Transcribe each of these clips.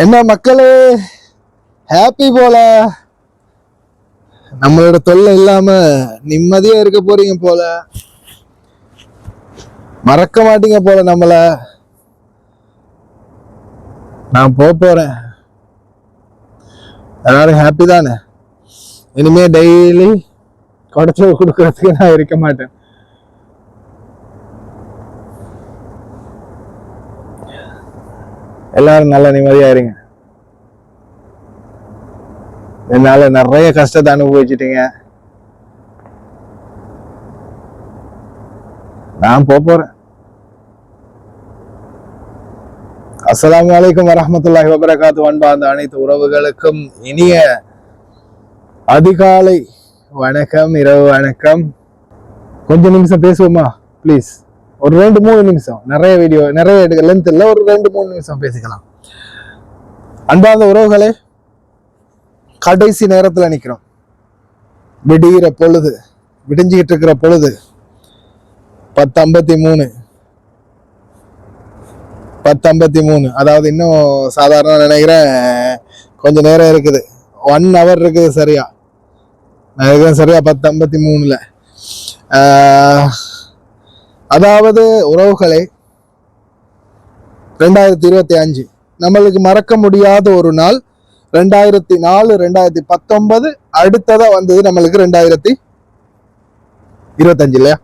என்ன மக்களே, ஹாப்பி போல. நம்மளோட தொல்லை இல்லாம நிம்மதியா இருக்க போறீங்க போல. மறக்க மாட்டீங்க போல நம்மள. நான் போறேன். எல்லாரும் ஹாப்பி தானே? இனிமே டெய்லி குடத்துல கொடுக்கறதுக்கு நான் இருக்க மாட்டேன். எல்லாரும் நல்ல நிம்மதியா இருங்க. என்னால நிறைய கஷ்டத்தை அனுபவிச்சுட்டீங்க. நான் போறேன். அஸ்ஸலாமு அலைக்கும் வரஹ்மத்துல்லாஹி வபரகாத்துஹு. அன்பார்ந்த அனைத்து உறவுகளுக்கும் இனிய அதிகாலை வணக்கம், இரவு வணக்கம். கொஞ்சம் நிமிஷம் பேசுவோமா ப்ளீஸ்? ஒரு 2-3 நிமிஷம். நிறைய வீடியோ, நிறைய லென்த் இல்லை, ஒரு 2-3 நிமிஷம் பேசிக்கலாம். அன்பார்ந்த உறவுகளே, கடைசி நேரத்துல நிக்கிறோம். விடிகிற பொழுது, விடிஞ்சுக்கிட்டு இருக்கிற பொழுது 10:53. அதாவது இன்னும் சாதாரண நினைக்கிறேன், கொஞ்சம் நேரம் இருக்குது. 1 hour இருக்குது சரியா. நான் இருக்கிறேன் சரியா 10:53. அதாவது உறவுகளே, 2025 நம்மளுக்கு மறக்க முடியாத ஒரு நாள். 2004, 2019 அடுத்ததா வந்தது நம்மளுக்கு 2025 இல்லையா?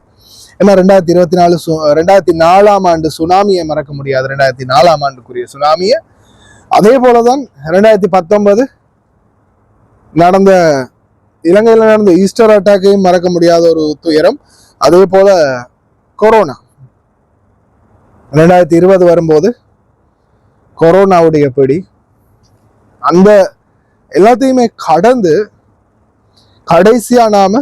ஏன்னா 2024 ஆண்டு சுனாமியை மறக்க முடியாது. 2004 ஆண்டுக்குரிய சுனாமியை. அதே போலதான் 2019 நடந்த இலங்கையில் நடந்த ஈஸ்டர் அட்டாக்கையும் மறக்க முடியாத ஒரு துயரம். அதே போல கொரோனா 2020 வரும்போது கொரோனாவுடைய பிடி, அந்த எல்லாத்தையுமே கடந்து கடைசியா நாம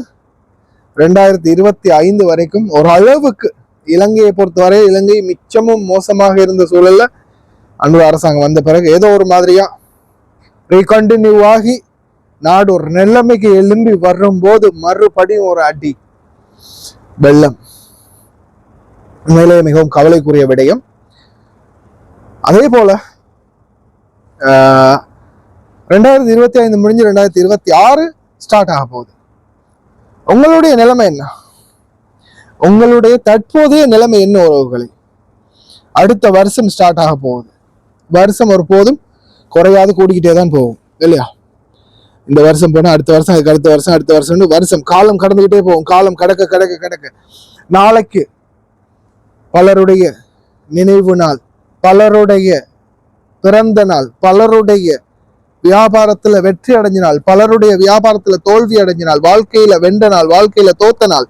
2025 வரைக்கும் ஒரு அளவுக்கு இலங்கையை பொறுத்தவரை, இலங்கை மிச்சமும் மோசமாக இருந்த சூழல்ல அன்றைய அரசாங்கம் வந்த பிறகு ஏதோ ஒரு மாதிரியா ரீகண்டினியூ ஆகி நாடு ஒரு நிலைமைக்கு எழும்பி வரும்போது மறுபடியும் ஒரு அடி வெள்ளம். உண்மையிலேயே மிகவும் கவலைக்குரிய விடயம். அதே போல 2025 முடிஞ்சு 2026 ஸ்டார்ட் ஆக போகுது. உங்களுடைய நிலைமை என்ன? உங்களுடைய தற்போதைய நிலைமை என்ன உறவுகளை? அடுத்த வருஷம் ஸ்டார்ட் ஆக போகுது. வருஷம் ஒரு போதும் குறையாது, கூடிக்கிட்டே தான் போகும் இல்லையா? இந்த வருஷம் போனா அடுத்த வருஷம், அதுக்கு அடுத்த வருஷம், அடுத்த வருஷம், வருஷம் காலம் கடந்துகிட்டே போகும். காலம் கடக்க கடக்க கடக்க நாளைக்கு பலருடைய நினைவு நாள், பலருடைய பிறந்த நாள், பலருடைய வியாபாரத்துல வெற்றி அடைஞ்ச நாள், பலருடைய வியாபாரத்துல தோல்வி அடைஞ்ச நாள், வாழ்க்கையில வென்ற நாள், வாழ்க்கையில தோத்த நாள்,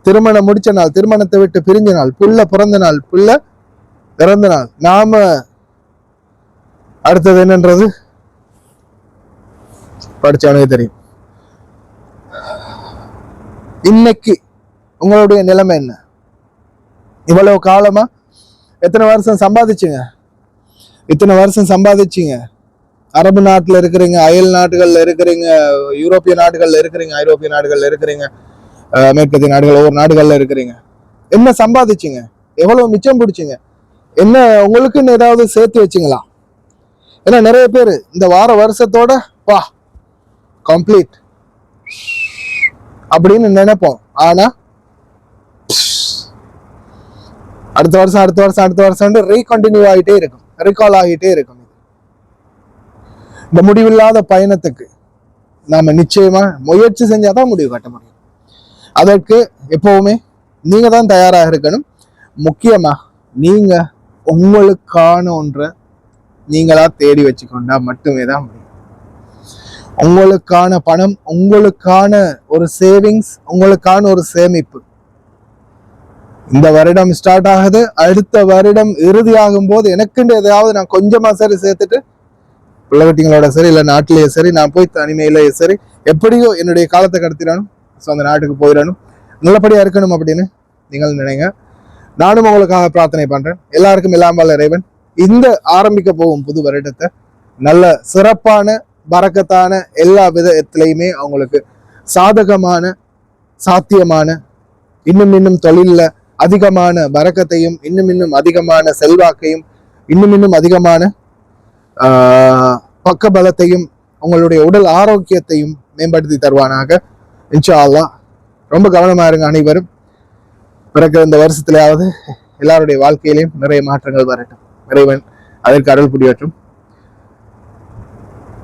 திருமணம் முடிச்ச நாள், திருமணத்தை விட்டு பிரிஞ்ச நாள், புள்ள பிறந்த நாள், புள்ள இறந்த நாள். நாம அடுத்தது என்னன்றது படிச்சவனுக்கு தெரியும். இன்னைக்கு உங்களுடைய நிலைமை என்ன? இவ்வளவு காலமா எத்தனை வருஷம் சம்பாதிச்சுங்க? இத்தனை வருஷம் சம்பாதிச்சிங்க. அரபு நாட்டுல இருக்கிறீங்க, அயல் நாடுகள்ல இருக்கிறீங்க, யூரோப்பிய நாடுகள்ல இருக்கிறீங்க, ஐரோப்பிய நாடுகள்ல இருக்கிறீங்க, மேற்கத்திய நாடுகள், ஒவ்வொரு நாடுகள்ல இருக்கிறீங்க. என்ன சம்பாதிச்சிங்க? எவ்வளவு மிச்சம் பிடிச்சிங்க? என்ன உங்களுக்குன்னு ஏதாவது சேர்த்து வச்சிங்களா? ஏன்னா நிறைய பேர் இந்த வருஷத்தோட வா கம்ப்ளீட் அப்படின்னு நினைப்போம். ஆனா அடுத்த வருஷம் ரீகண்டினியூ ஆகிட்டே இருக்கும், ரீகால் ஆகிட்டே இருக்கும். இந்த முடிவில்லாத பயணத்துக்கு நாம நிச்சயமா முயற்சி செஞ்சாதான் முடிவு கட்ட முடியும். அதற்கு எப்பவுமே நீங்க தான் தயாராக இருக்கணும். முக்கியமா நீங்க உங்களுக்கான ஒன்றை நீங்களா தேடி வச்சுக்கொண்டா மட்டுமே தான் முடியும். உங்களுக்கான பணம், உங்களுக்கான ஒரு சேவிங்ஸ், உங்களுக்கான ஒரு சேமிப்பு. இந்த வருடம் ஸ்டார்ட் ஆகுது, அடுத்த வருடம் இறுதி ஆகும் போது எனக்குன்னு எதையாவது நான் கொஞ்சமா சரி சேர்த்துட்டு பிள்ளைவட்டிங்களோட சரி, இல்லை நாட்டிலேயே சரி, நான் போய் தனிமையிலேயே சரி, எப்படியோ என்னுடைய காலத்தை கடத்திடணும், ஸோ அந்த நாட்டுக்கு போயிடணும், நல்லபடியா இருக்கணும் அப்படின்னு நீங்கள் நினைங்க. நானும் உங்களுக்காக பிரார்த்தனை பண்றேன். எல்லாருக்கும் எல்லாம் வல்ல இறைவன் இந்த ஆரம்பிக்க போகும் புது வருடத்தை நல்ல சிறப்பான பரக்கத்தான எல்லா விதத்திலையுமே அவங்களுக்கு சாதகமான, சாத்தியமான, இன்னும் தொழில்ல அதிகமான பரக்கத்தையும், இன்னும் அதிகமான செல்வாக்கையும், இன்னும் அதிகமான பக்க பலத்தையும் உங்களுடைய உடல் ஆரோக்கியத்தையும் மேம்படுத்தி தருவானாக. இன்ஷா அல்லாஹ். ரொம்ப கவனமா இருங்க அனைவரும். பிறகு இந்த வருஷத்துலயாவது எல்லாருடைய வாழ்க்கையிலையும் நிறைய மாற்றங்கள் வரட்டும். இறைவன் அதற்கு அருள் புரியட்டும்.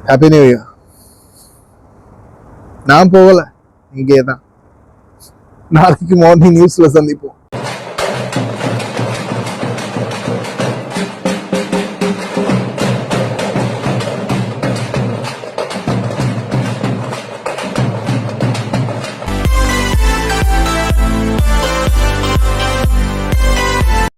Happy new year. நான் போகல, இங்கே தான். நாளைக்கு மார்னிங் நியூஸ்ல சந்திப்போம்.